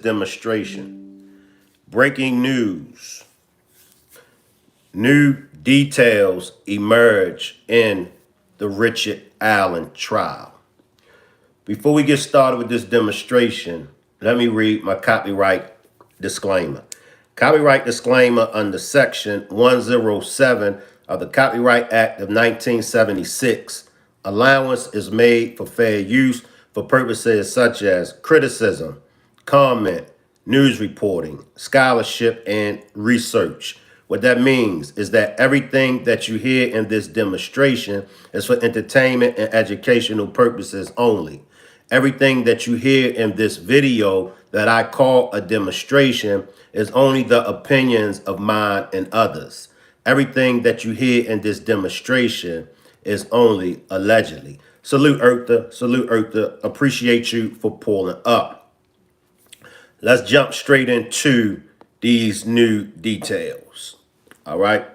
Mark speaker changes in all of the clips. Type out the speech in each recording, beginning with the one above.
Speaker 1: demonstration. Breaking news. New details emerge in the Richard Allen trial. Before we get started with this demonstration, let me read my copyright disclaimer. Copyright disclaimer under Section 107 of the Copyright Act of 1976. Allowance is made for fair use for purposes such as criticism, comment, news reporting, scholarship, and research. What that means is that everything that you hear in this demonstration is for entertainment and educational purposes only. Everything that you hear in this video that I call a demonstration is only the opinions of mine and others. Everything that you hear in this demonstration is only allegedly. Salute Eartha, salute Eartha. Appreciate you for pulling up. Let's jump straight into these new details. All right.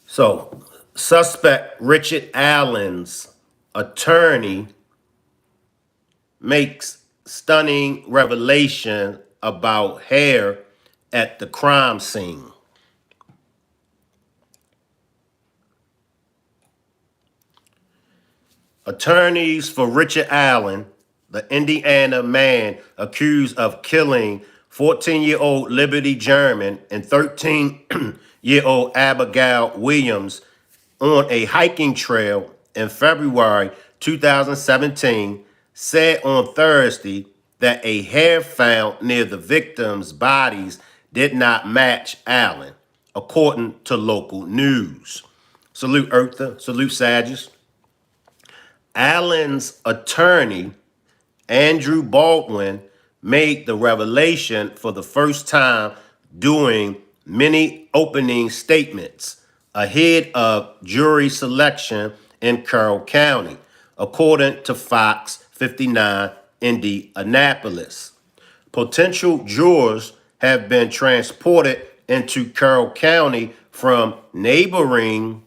Speaker 1: So, suspect Richard Allen's attorney makes stunning revelation about hair at the crime scene. Attorneys for Richard Allen, the Indiana man accused of killing 14-year-old Liberty German and 13-year-old Abigail Williams on a hiking trail in February 2017, said on Thursday that a hair found near the victims' bodies did not match Allen, according to local news. Salute Eartha, salute Sages. Allen's attorney, Andrew Baldwin, made the revelation for the first time during many opening statements ahead of jury selection in Carroll County, according to Fox 59 Indianapolis. Potential jurors have been transported into Carroll County from neighboring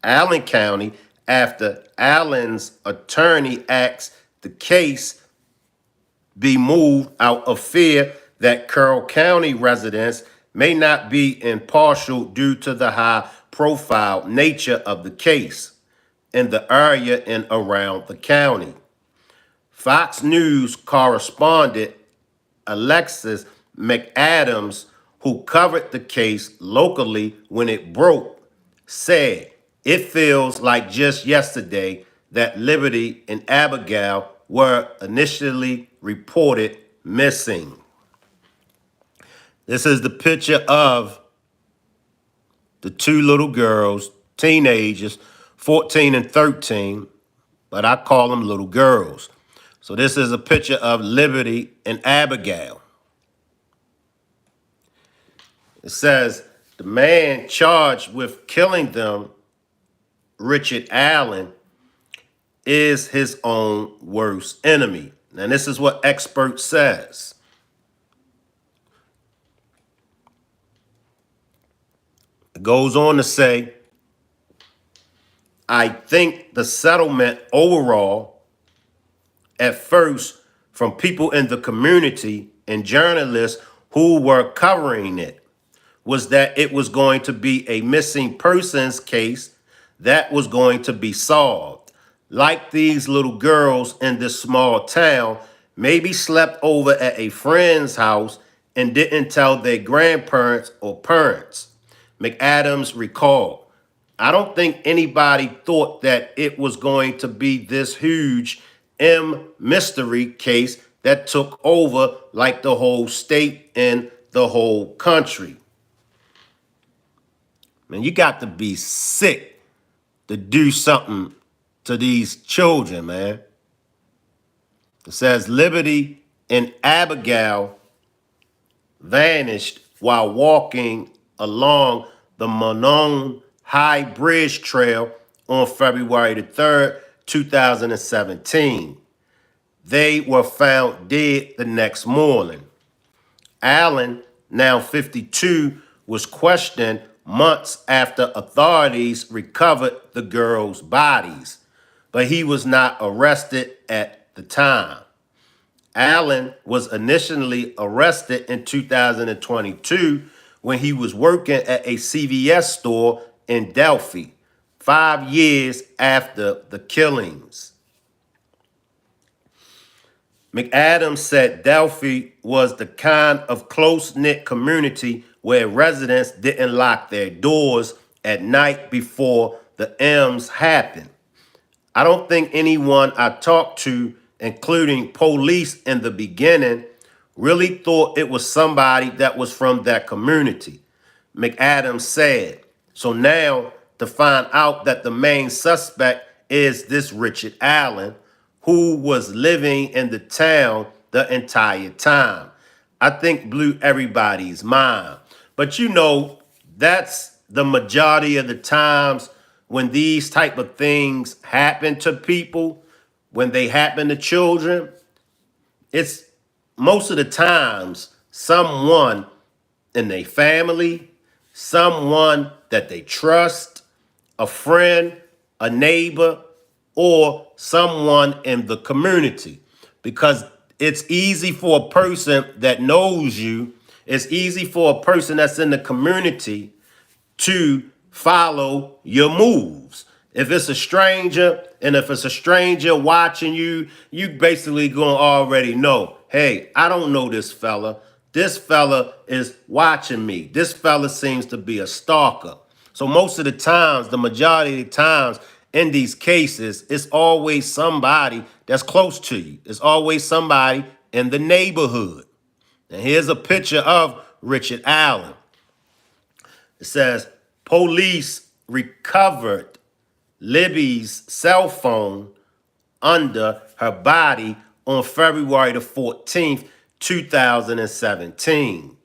Speaker 1: Allen County after Allen's attorney asked the case be moved out of fear that Carroll County residents may not be impartial due to the high-profile nature of the case in the area and around the county. Fox News correspondent Alexis McAdams, who covered the case locally when it broke, said, "It feels like just yesterday that Liberty and Abigail were initially reported missing." This is the picture of the two little girls, teenagers, 14 and 13, but I call them little girls. So this is a picture of Liberty and Abigail. It says, the man charged with killing them, Richard Allen, is his own worst enemy. Now, this is what expert says. It goes on to say, I think the settlement overall, at first, from people in the community and journalists who were covering it, was that it was going to be a missing persons case that was going to be solved. Like these little girls in this small town, maybe slept over at a friend's house and didn't tell their grandparents or parents. McAdams recalled, I don't think anybody thought that it was going to be this huge mystery case that took over like the whole state and the whole country. Man, you got to be sick to do something to these children, man. It says Liberty and Abigail vanished while walking along the Monon High Bridge Trail on February the 3rd, 2017. They were found dead the next morning. Allen, now 52, was questioned months after authorities recovered the girls' bodies, but he was not arrested at the time. Allen was initially arrested in 2022 when he was working at a CVS store in Delphi, 5 years after the killings. McAdams said Delphi was the kind of close-knit community where residents didn't lock their doors at night before the M's happened. I don't think anyone I talked to, including police in the beginning, really thought it was somebody that was from that community, McAdams said. So now to find out that the main suspect is this Richard Allen, who was living in the town the entire time, I think blew everybody's mind. But you know, that's the majority of the times when these type of things happen to people, when they happen to children, it's most of the times someone in their family, someone that they trust, a friend, a neighbor, or someone in the community. Because it's easy for a person that knows you, it's easy for a person that's in the community to follow your moves. If it's a stranger, and if it's a stranger watching you, you basically gonna already know, hey, I don't know this fella. This fella is watching me. This fella seems to be a stalker. So most of the times, the majority of the times in these cases, it's always somebody that's close to you. It's always somebody in the neighborhood. And here's a picture of Richard Allen. It says, police recovered Libby's cell phone under her body on February the 14th, 2017.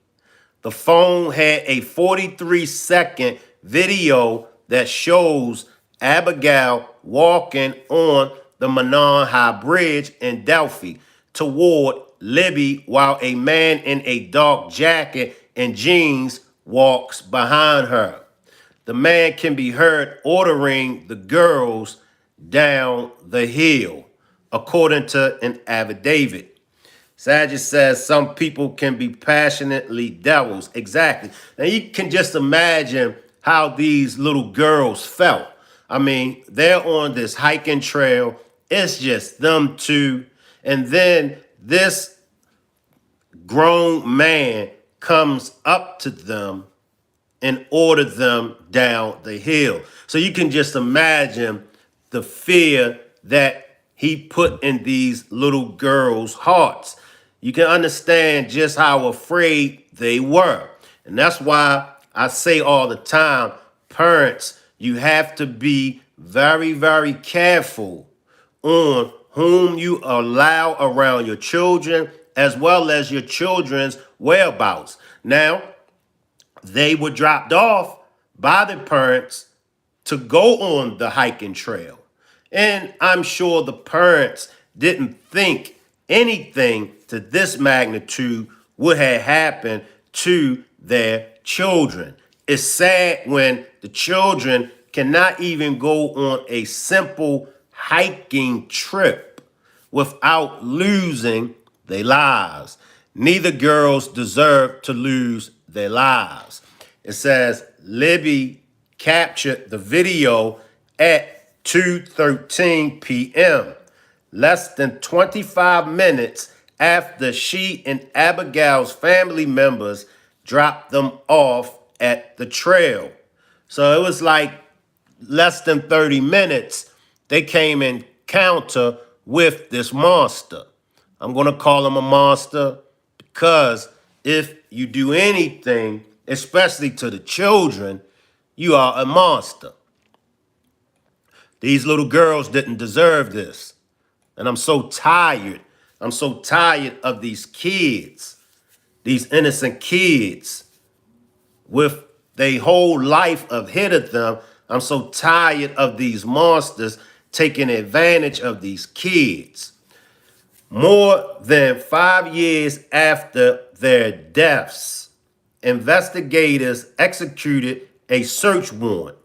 Speaker 1: The phone had a 43-second video that shows Abigail walking on the Manon High Bridge in Delphi toward Libby while a man in a dark jacket and jeans walks behind her. The man can be heard ordering the girls down the hill, according to an affidavit. Saget says some people can be passionately devils. Exactly. Now you can just imagine how these little girls felt. I mean, they're on this hiking trail. It's just them two. And then this grown man comes up to them and ordered them down the hill. So you can just imagine the fear that he put in these little girls' hearts. You can understand just how afraid they were. And that's why I say all the time, parents, you have to be very, very careful on whom you allow around your children, as well as your children's whereabouts. Now, they were dropped off by the parents to go on the hiking trail. And I'm sure the parents didn't think anything to this magnitude would have happened to their children. It's sad when the children cannot even go on a simple hiking trip without losing their lives. Neither girls deserve to lose their lives. It says Libby captured the video at 2:13 p.m., less than 25 minutes after she and Abigail's family members dropped them off at the trail. So it was like less than 30 minutes, they came in encounter with this monster. I'm going to call him a monster because if you do anything, especially to the children, you are a monster. These little girls didn't deserve this. And I'm so tired. I'm so tired of these kids, these innocent kids with their whole life ahead of them. I'm so tired of these monsters taking advantage of these kids. More than 5 years after their deaths, investigators executed a search warrant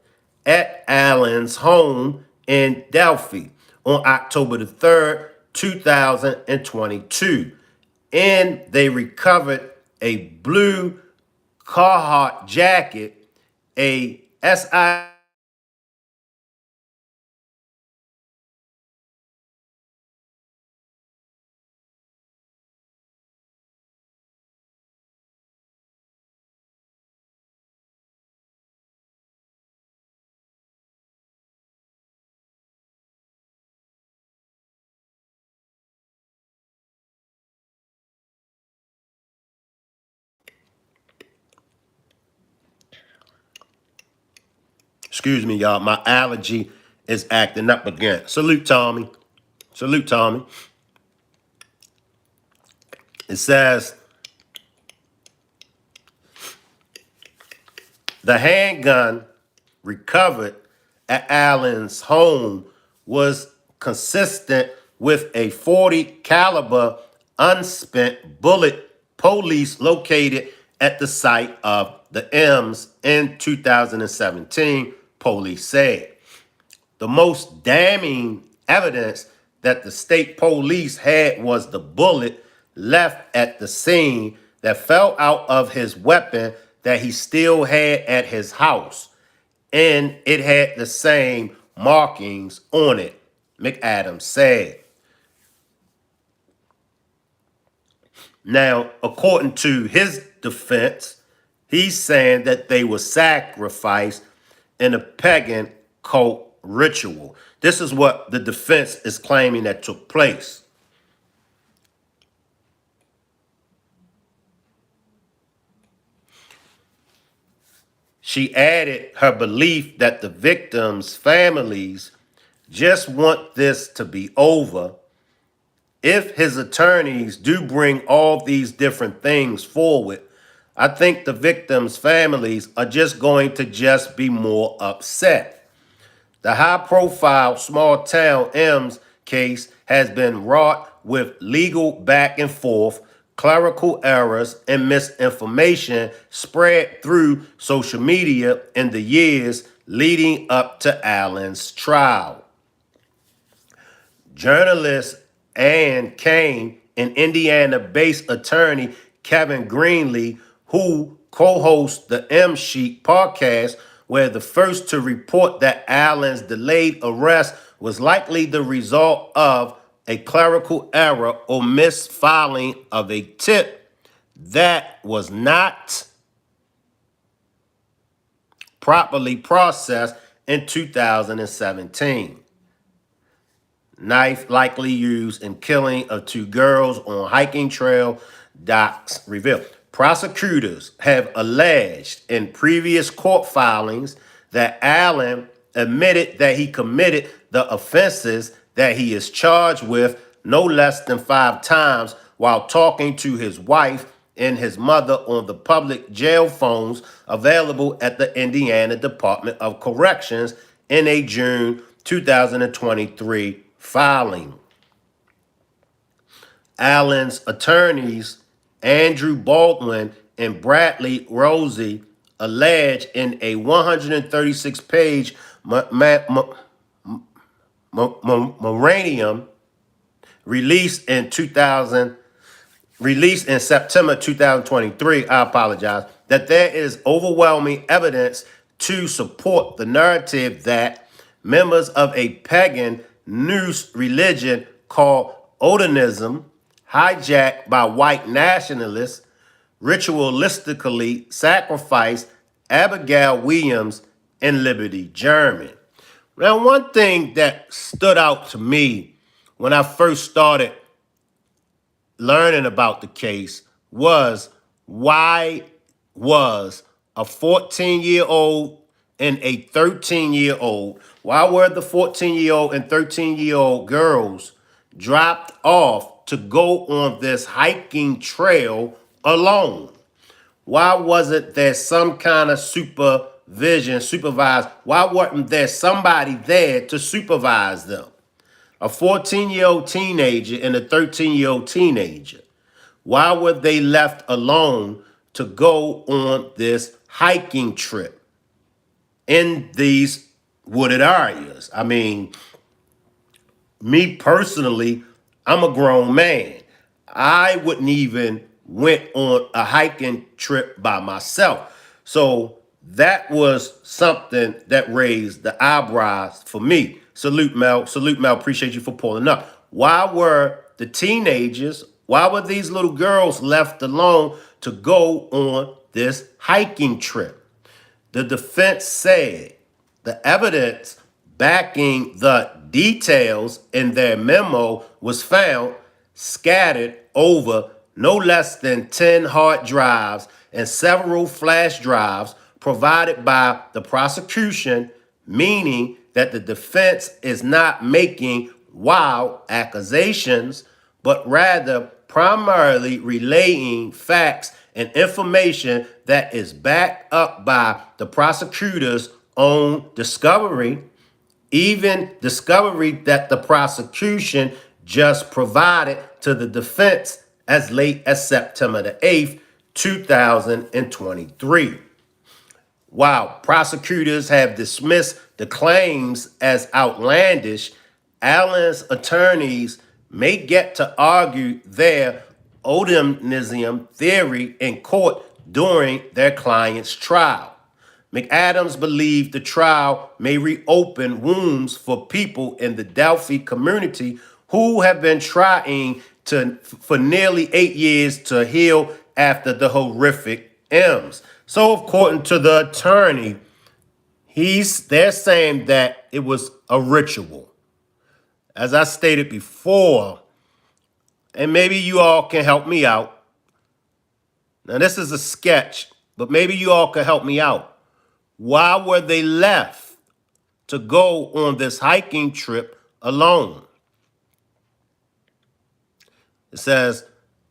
Speaker 1: at Allen's home in Delphi on October the 3rd, 2022. And they recovered a blue Carhartt jacket, a SI Excuse me, y'all. My allergy is acting up again. Salute, Tommy. Salute, Tommy. It says the handgun recovered at Allen's home was consistent with a 40 caliber unspent bullet. Police located at the site of the M's in 2017, police said. The most damning evidence that the state police had was the bullet left at the scene that fell out of his weapon that he still had at his house. And it had the same markings on it, McAdams said. Now, according to his defense, he's saying that they were sacrificed in a pagan cult ritual. This is what the defense is claiming that took place. She added her belief that the victims' families just want this to be over. If his attorneys do bring all these different things forward, I think the victims' families are just going to just be more upset. The high-profile small-town M's case has been wrought with legal back and forth, clerical errors, and misinformation spread through social media in the years leading up to Allen's trial. Journalist Ann Kane and Indiana-based attorney Kevin Greenlee, who co-hosts the M Sheet podcast, were the first to report that Allen's delayed arrest was likely the result of a clerical error or misfiling of a tip that was not properly processed in 2017. Knife likely used in killing of two girls on hiking trail, docs reveal. Prosecutors have alleged in previous court filings that Allen admitted that he committed the offenses that he is charged with no less than 5 times while talking to his wife and his mother on the public jail phones available at the Indiana Department of Corrections in a June 2023 filing. Allen's attorneys, Andrew Baldwin and Bradley Rosie, allege in a 136-page memorandum released in September 2023, I apologize, that there is overwhelming evidence to support the narrative that members of a pagan noose religion called Odinism, hijacked by white nationalists, ritualistically sacrificed Abigail Williams and Liberty German. Now, one thing that stood out to me when I first started learning about the case was, why was a 14-year-old and a 13-year-old, why were the 14-year-old and 13-year-old girls dropped off to go on this hiking trail alone? Why wasn't there some kind of supervised? Why wasn't there somebody there to supervise them? A 14-year-old teenager and a 13-year-old teenager. Why were they left alone to go on this hiking trip in these wooded areas? I mean, me personally, I'm a grown man. I wouldn't even went on a hiking trip by myself. So that was something that raised the eyebrows for me. Salute, Mel. Salute, Mel. Appreciate you for pulling up. Why were the teenagers, why were these little girls left alone to go on this hiking trip? The defense said the evidence backing the details in their memo was found scattered over no less than 10 hard drives and several flash drives provided by the prosecution, meaning that the defense is not making wild accusations, but rather primarily relaying facts and information that is backed up by the prosecutor's own discovery, even discovery that the prosecution just provided to the defense as late as September the 8th, 2023. While prosecutors have dismissed the claims as outlandish, Allen's attorneys may get to argue their odinism theory in court during their client's trial. McAdams believed the trial may reopen wounds for people in the Delphi community who have been trying for nearly 8 years to heal after the horrific M's. So according to the attorney, they're saying that it was a ritual. As I stated before, and maybe you all can help me out. Now this is a sketch, but maybe you all can help me out. Why were they left to go on this hiking trip alone? It says,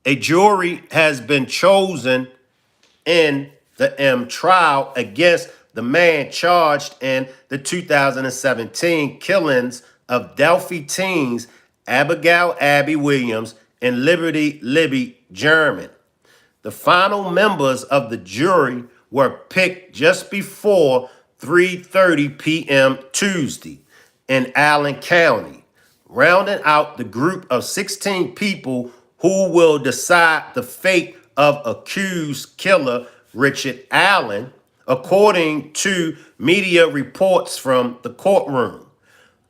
Speaker 1: a jury has been chosen in the M trial against the man charged in the 2017 killings of Delphi teens Abigail Abby Williams and Liberty Libby German. The final members of the jury were picked just before 3:30 p.m. Tuesday in Allen County, rounding out the group of 16 people who will decide the fate of accused killer Richard Allen, according to media reports from the courtroom.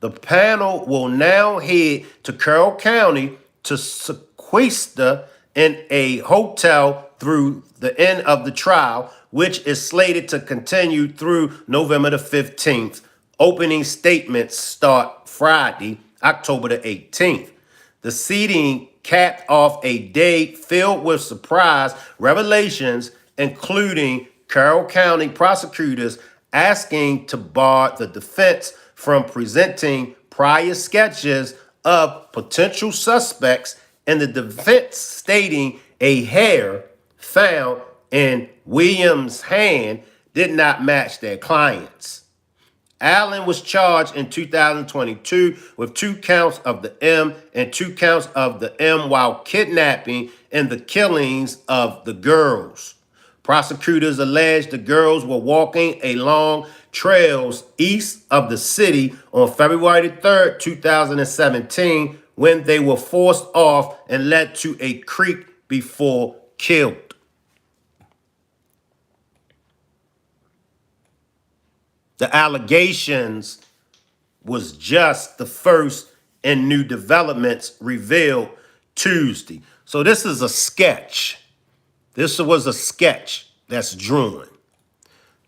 Speaker 1: The panel will now head to Carroll County to sequester in a hotel through the end of the trial, which is slated to continue through November the 15th. Opening statements start Friday, October the 18th. The seating capped off a day filled with surprise revelations, including Carroll County prosecutors asking to bar the defense from presenting prior sketches of potential suspects, and the defense stating a hair found in Williams' hand did not match their clients. Allen was charged in 2022 with 2 counts of the M and 2 counts of the M while kidnapping and the killings of the girls. Prosecutors alleged the girls were walking along trails east of the city on February 3rd, 2017, when they were forced off and led to a creek before killed. The allegations was just the first in new developments revealed Tuesday. So this is a sketch. This was a sketch that's drawn.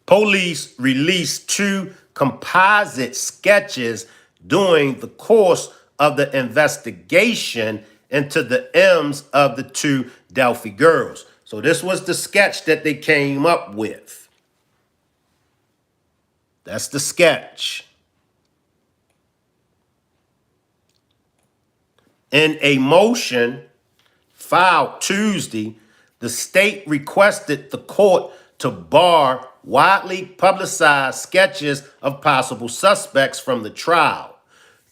Speaker 1: Police released 2 composite sketches during the course of the investigation into the M's of the 2 Delphi girls. So this was the sketch that they came up with. That's the sketch. In a motion filed Tuesday, the state requested the court to bar widely publicized sketches of possible suspects from the trial.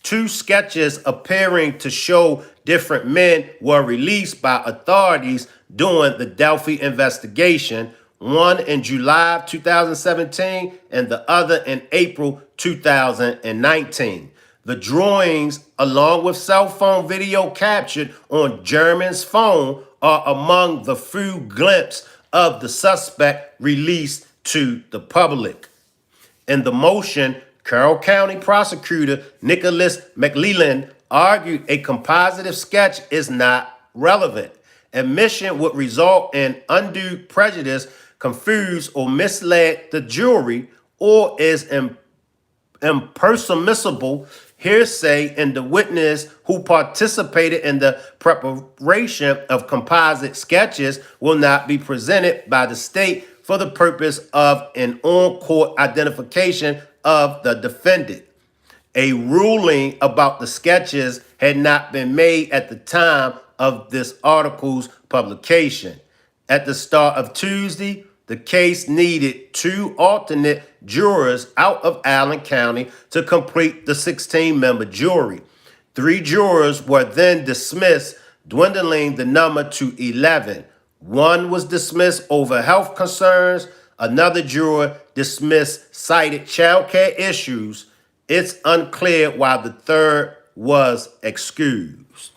Speaker 1: 2 sketches appearing to show different men were released by authorities during the Delphi investigation, one in July of 2017 and the other in April 2019. The drawings, along with cell phone video captured on German's phone, are among the few glimpses of the suspect released to the public. In the motion, Carroll County prosecutor Nicholas McLeland argued a compositive sketch is not relevant. Admission would result in undue prejudice, confuse or mislead the jury, or is impermissible hearsay, and the witness who participated in the preparation of composite sketches will not be presented by the state for the purpose of an on-court identification of the defendant. A ruling about the sketches had not been made at the time of this article's publication. At the start of Tuesday, the case needed 2 alternate jurors out of Allen County to complete the 16-member jury. 3 jurors were then dismissed, dwindling the number to 11. 1 was dismissed over health concerns. Another juror dismissed cited child care issues. It's unclear why the third was excused.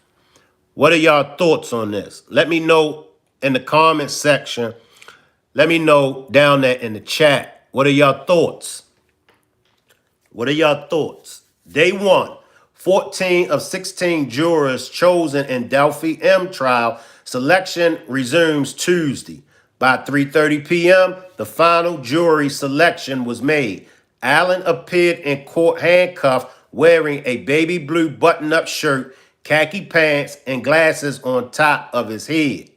Speaker 1: What are y'all thoughts on this? Let me know in the comment section. Let me know down there in the chat. What are y'all thoughts? What are y'all thoughts? Day 1, 14 of 16 jurors chosen in Delphi M trial. Selection resumes Tuesday. By 3:30 p.m., the final jury selection was made. Allen appeared in court handcuffed, wearing a baby blue button-up shirt, khaki pants, and glasses on top of his head.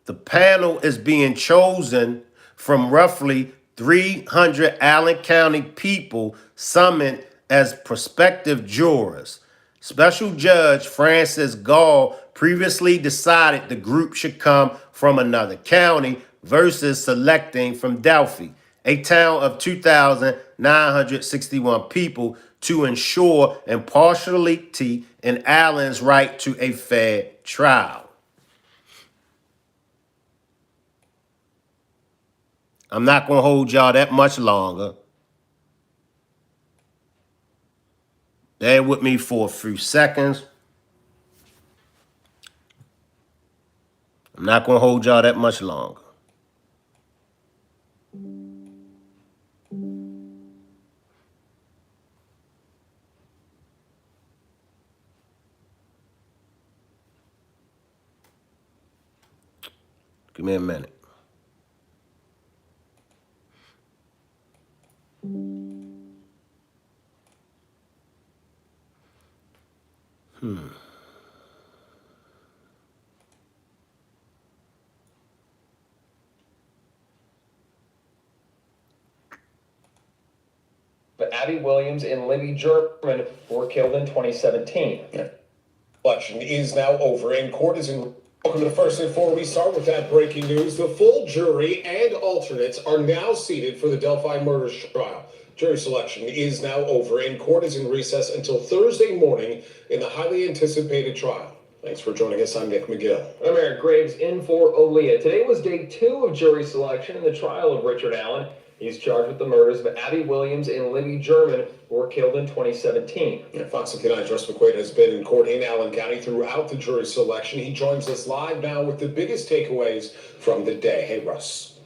Speaker 1: The panel is being chosen from roughly 300 Allen County people summoned as prospective jurors. Special Judge Francis Gall previously decided the group should come from another county versus selecting from Delphi, a town of 2,961 people, to ensure impartiality and Allen's right to a fair trial. I'm not going to hold y'all that much longer. Bear with me for a few seconds. I'm not going to hold y'all that much longer. Give me a minute.
Speaker 2: But Abby Williams and Libby German were killed in 2017.
Speaker 3: Election is now over and court is in. Welcome to the First and Four. We start with that breaking news. The full jury and alternates are now seated for the Delphi murder trial. Jury selection is now over and court is in recess until Thursday morning in the highly anticipated trial. Thanks for joining us. I'm Nick McGill.
Speaker 2: I'm Eric Graves in for Aaliyah. Today was day 2 of jury selection in the trial of Richard Allen. He's charged with the murders of Abby Williams and Libby German, who were killed in 2017.
Speaker 3: Fox 9's Russ McQuaid has been in court in Allen County throughout the jury selection. He joins us live now with the biggest takeaways from the day. Hey, Russ.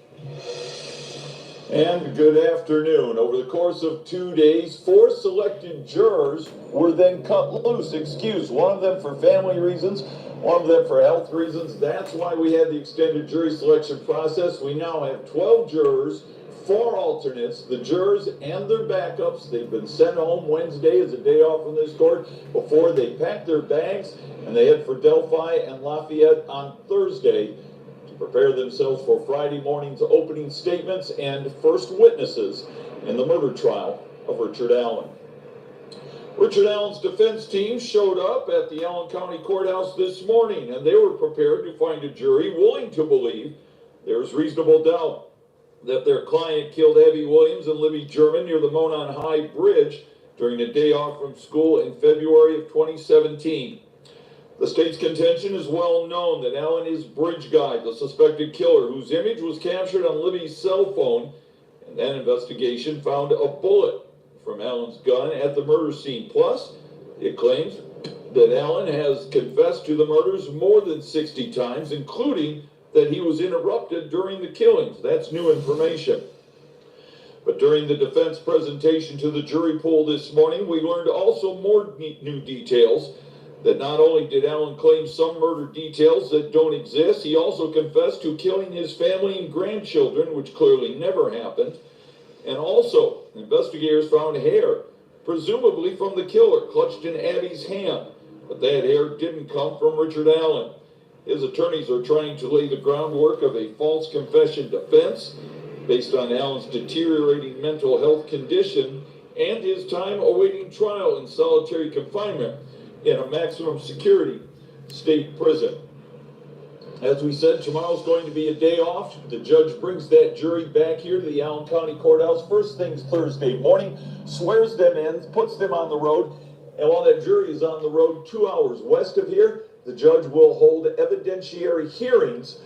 Speaker 4: And good afternoon. Over the course of 2 days, 4 selected jurors were then cut loose, excused. One of them for family reasons, one of them for health reasons. That's why we had the extended jury selection process. We now have 12 jurors, 4 alternates, the jurors and their backups. They've been sent home. Wednesday as a day off from this court before they pack their bags and they head for Delphi and Lafayette on Thursday to prepare themselves for Friday morning's opening statements and first witnesses in the murder trial of Richard Allen. Richard Allen's defense team showed up at the Allen County Courthouse this morning, and they were prepared to find a jury willing to believe there is reasonable doubt that their client killed Abby Williams and Libby German near the Monon High Bridge during a day off from school in February of 2017. The state's contention is well known that Allen is Bridge Guy, the suspected killer, whose image was captured on Libby's cell phone, and that investigation found a bullet from Allen's gun at the murder scene. Plus, it claims that Allen has confessed to the murders more than 60 times, including that he was interrupted during the killings. That's new information. But during the defense presentation to the jury pool this morning, we learned also more new details. That not only did Allen claim some murder details that don't exist, he also confessed to killing his family and grandchildren, which clearly never happened. And also, investigators found hair, presumably from the killer, clutched in Abby's hand. But that hair didn't come from Richard Allen. His attorneys are trying to lay the groundwork of a false confession defense based on Allen's deteriorating mental health condition and his time awaiting trial in solitary confinement in a maximum security state prison. As we said, tomorrow's going to be a day off. The judge brings that jury back here to the Allen County Courthouse first things Thursday morning, swears them in, puts them on the road, and while that jury is on the road 2 hours west of here, the judge will hold evidentiary hearings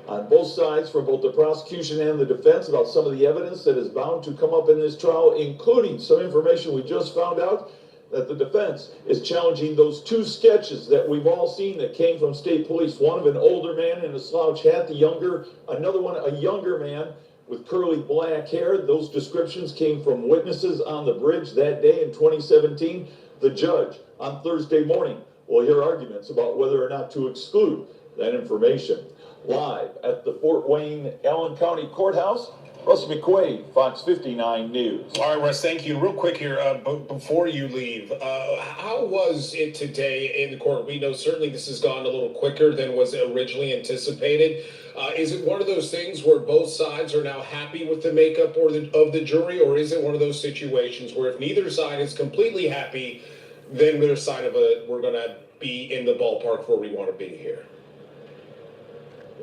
Speaker 4: on both sides, from both the prosecution and the defense, about some of the evidence that is bound to come up in this trial, including some information we just found out that the defense is challenging those two sketches that we've all seen that came from state police. One of an older man in a slouch hat, another one, a younger man with curly black hair. Those descriptions came from witnesses on the bridge that day in 2017. The judge on Thursday morning will hear arguments about whether or not to exclude that information. Live at the Fort Wayne Allen County Courthouse, Russ McQuaid, Fox 59 News.
Speaker 3: All right, Russ, thank you. Real quick here, before you leave, how was it today in the court? We know certainly this has gone a little quicker than was originally anticipated. Is it one of those things where both sides are now happy with the makeup of the jury, or is it one of those situations where if neither side is completely happy, then we're going to be in the ballpark where we want to be here?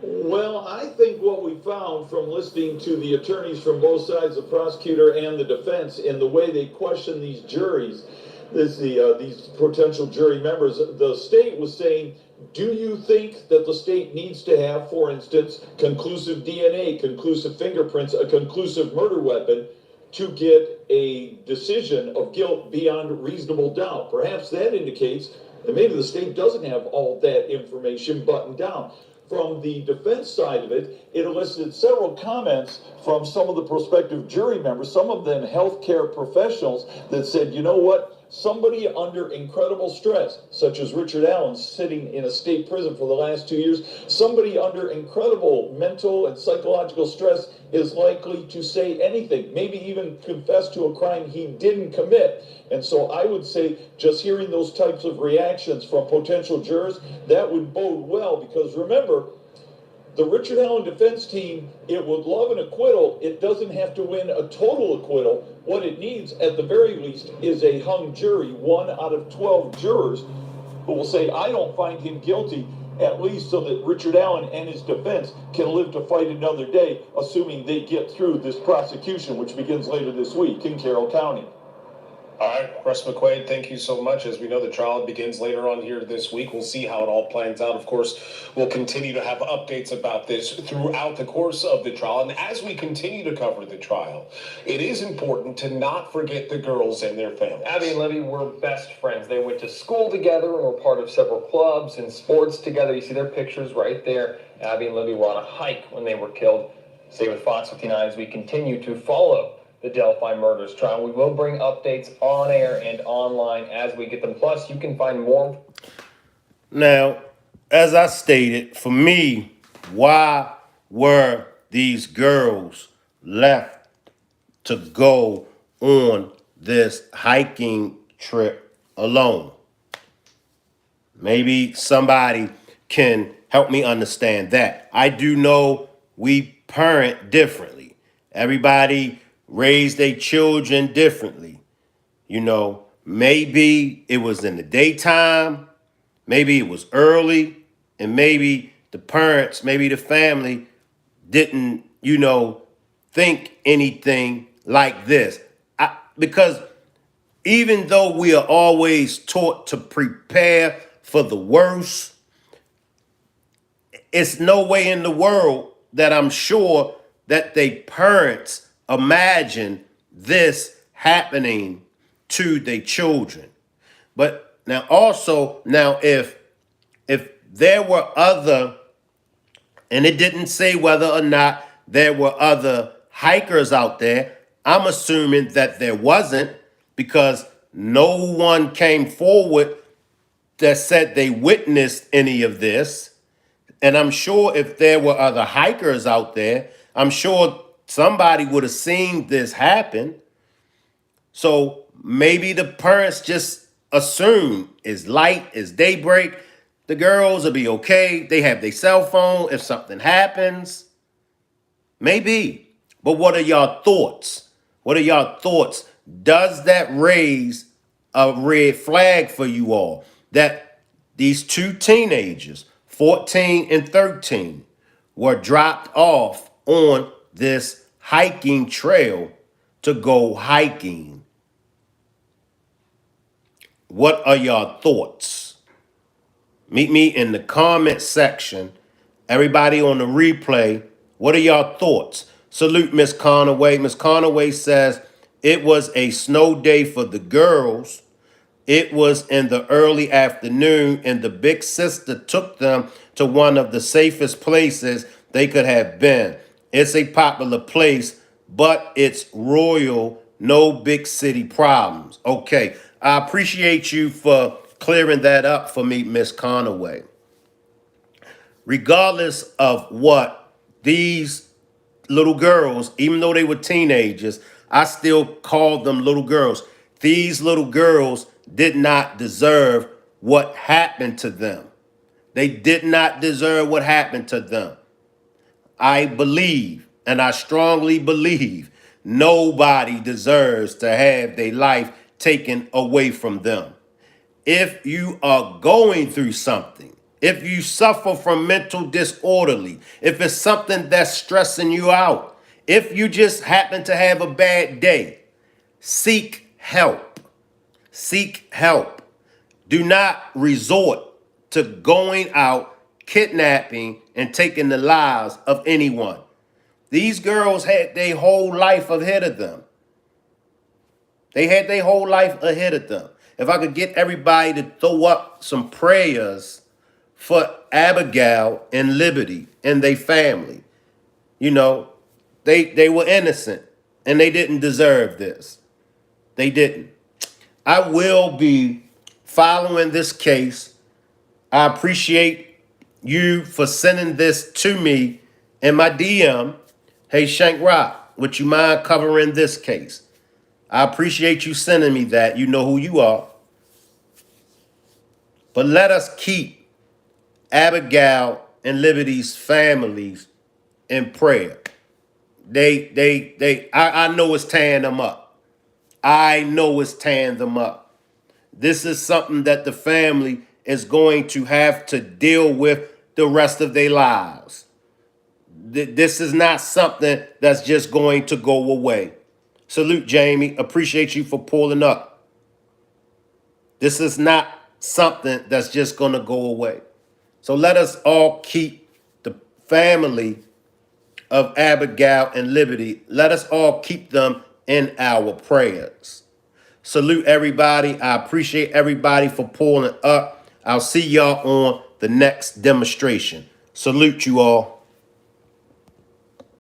Speaker 4: Well, I think what we found from listening to the attorneys from both sides, the prosecutor and the defense, in the way they question these juries, these potential jury members, the state was saying, do you think that the state needs to have, for instance, conclusive DNA, conclusive fingerprints, a conclusive murder weapon to get a decision of guilt beyond reasonable doubt? Perhaps that indicates that maybe the state doesn't have all that information buttoned down. From the defense side of it, it elicited several comments from some of the prospective jury members, some of them healthcare professionals, that said, you know what, somebody under incredible stress, such as Richard Allen sitting in a state prison for the last 2 years, somebody under incredible mental and psychological stress is likely to say anything, maybe even confess to a crime he didn't commit. And so I would say, just hearing those types of reactions from potential jurors, that would bode well, because remember, the Richard Allen defense team, it would love an acquittal. It doesn't have to win a total acquittal. What it needs, at the very least, is a hung jury, 1 out of 12 jurors who will say, I don't find him guilty, at least so that Richard Allen and his defense can live to fight another day, assuming they get through this prosecution, which begins later this week in Carroll County.
Speaker 3: All right, Russ McQuaid, thank you so much. As we know, the trial begins later on here this week. We'll see how it all plans out. Of course, we'll continue to have updates about this throughout the course of the trial. And as we continue to cover the trial, it is important to not forget the girls and their families.
Speaker 2: Abby and Libby were best friends. They went to school together and were part of several clubs and sports together. You see their pictures right there. Abby and Libby were on a hike when they were killed. Stay with Fox 59 as we continue to follow the Delphi murders trial. We will bring updates on air and online as we get them. Plus, you can find more.
Speaker 1: Now, as I stated, for me, why were these girls left to go on this hiking trip alone? Maybe somebody can help me understand that. I do know we parent differently. Everybody raise their children differently. You know, maybe it was in the daytime, maybe it was early, and maybe the parents, maybe the family didn't, think anything like this. Because even though we are always taught to prepare for the worst, it's no way in the world that I'm sure that they parents imagine this happening to their children. But now also, now if there were other, and it didn't say whether or not there were other hikers out there, I'm assuming that there wasn't, because no one came forward that said they witnessed any of this. And I'm sure if there were other hikers out there, I'm sure somebody would have seen this happen. So maybe the parents just assume it's light, it's daybreak, the girls will be okay. They have their cell phone if something happens. Maybe. But what are y'all thoughts? What are y'all thoughts? Does that raise a red flag for you all? That these two teenagers, 14 and 13, were dropped off on this hiking trail to go hiking. What are y'all thoughts? Meet me in the comment section. Everybody on the replay, what are y'all thoughts? Salute Miss Conaway. Miss Conaway says it was a snow day for the girls. It was in the early afternoon, and the big sister took them to one of the safest places they could have been. It's a popular place, but it's royal, no big city problems. Okay, I appreciate you for clearing that up for me, Miss Conaway. Regardless of what these little girls, even though they were teenagers, I still called them little girls. These little girls did not deserve what happened to them. They did not deserve what happened to them. I believe, and I strongly believe, nobody deserves to have their life taken away from them. If you are going through something, if you suffer from mental disorderly, if it's something that's stressing you out, if you just happen to have a bad day, seek help. Seek help. Do not resort to going out, kidnapping, and taking the lives of anyone. These girls had their whole life ahead of them. They had their whole life ahead of them. If I could get everybody to throw up some prayers for Abigail and Liberty and their family. You know, they were innocent and they didn't deserve this. They didn't. I will be following this case. I appreciate you for sending this to me in my DM. Hey, Shank Rock, would you mind covering this case? I appreciate you sending me that. You know who you are. But let us keep Abigail and Liberty's families in prayer. I know it's tearing them up. I know it's tearing them up. This is something that the family is going to have to deal with the rest of their lives. This is not something that's just going to go away. Salute, Jamie. Appreciate you for pulling up. This is not something that's just going to go away. So let us all keep the family of Abigail and Liberty, let us all keep them in our prayers. Salute everybody. I appreciate everybody for pulling up. I'll see y'all on the next demonstration. Salute you all.